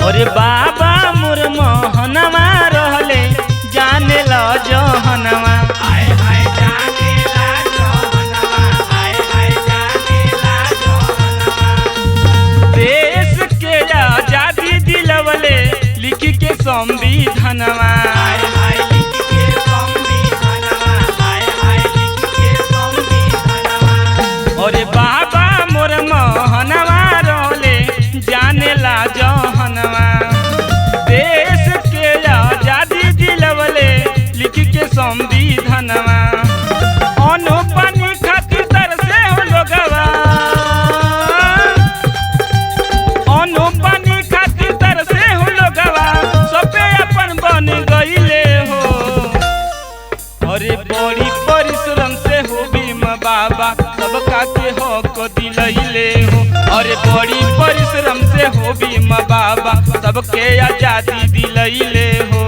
अरे बाबा मोर मोहनवा रहले जाने ला जहनवा। हाय हाय जाने ला जहनवा, हाय हाय जाने ला जहनवा। देश के आजादी दिलवले लिख के संविधानवा। हाय हाय लिख के संविधानवा, हाय हाय लिख के संविधानवा। अरे बाबा मोर मोहनवा रहले जाने ला जहनवा। देश के आजादी दिलवले लिख के संविधानवा। अनु पानी खातिर तरसे हो लोगवा, अनु पानी खातिर तरसे हो लोगवा, सबे अपन बन गईले हो। अरे बड़ी परिश्रम से हो भीम बाबा सबका के हक दिलैले हो। अरे बड़ी परिश्रम से हो भीम बाबा सबके आजादी दिलैले हो।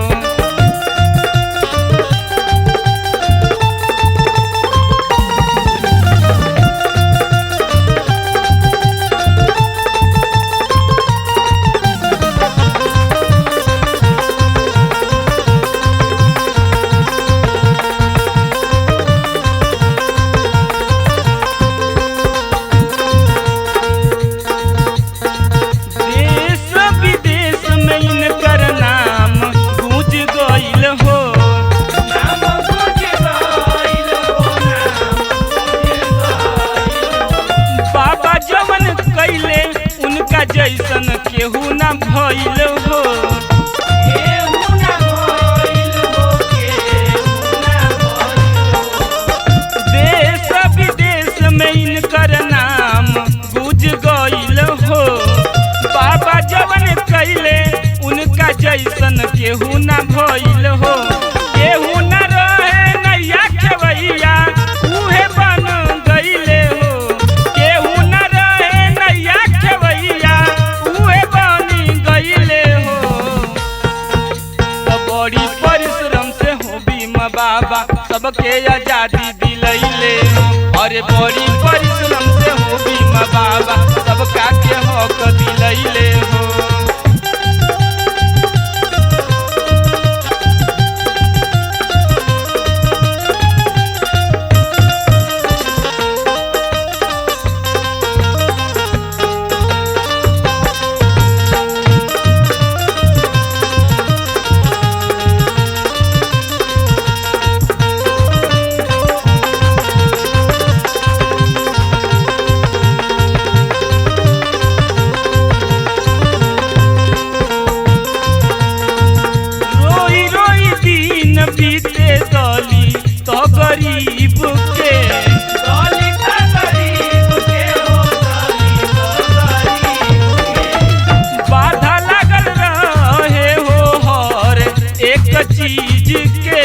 देश विदेश में इनकर नाम गूंज गईल हो। नाम गूंज गईल हो, नाम गूंज गईल हो। बाबा जवन कैले उनका जैसन केहू न भइल हो। केहू ना भइल हो, केहू ना भइल हो। देश विदेश में इनकर नाम गूंज गईल हो। बाबा जवन कैले उनका जैसन केहू न भइल हो। केहू न रहे नैया खेवैया उहे बन गईले हो। केहू न रहे नैया खेवैया उहे बन गईले हो। तो बड़ी परिश्रम से हो भीम बाबा सबके आजादी दिलैले हो। अरे बड़ी परिश्रम से हो भीम बाबा सबका के हक दिलैले हो। रोई रोई दिन बीते दली तो गरीब के। दलित गरीब के हो, दलित गरीब के। बाधा लागल रहे हो हर एक चीज के।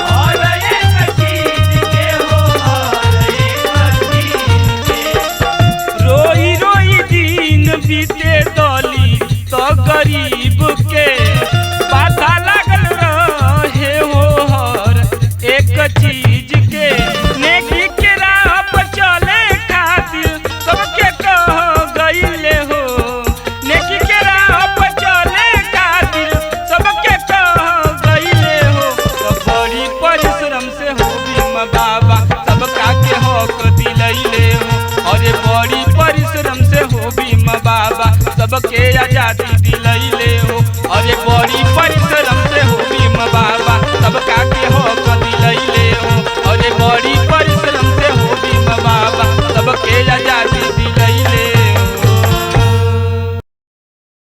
हर एक चीज के हो, हर एक चीज के। रोई रोई दिन बीते दली तो गरीब के। बाधा लागल रहे हो हर एक चीज के। नेकी के राह पर चले खातिर सबके कह गईले हो। नेकी के राह पर चले खातिर सबके कह गईले हो। तो बड़ी परिश्रम से हो भीम बाबा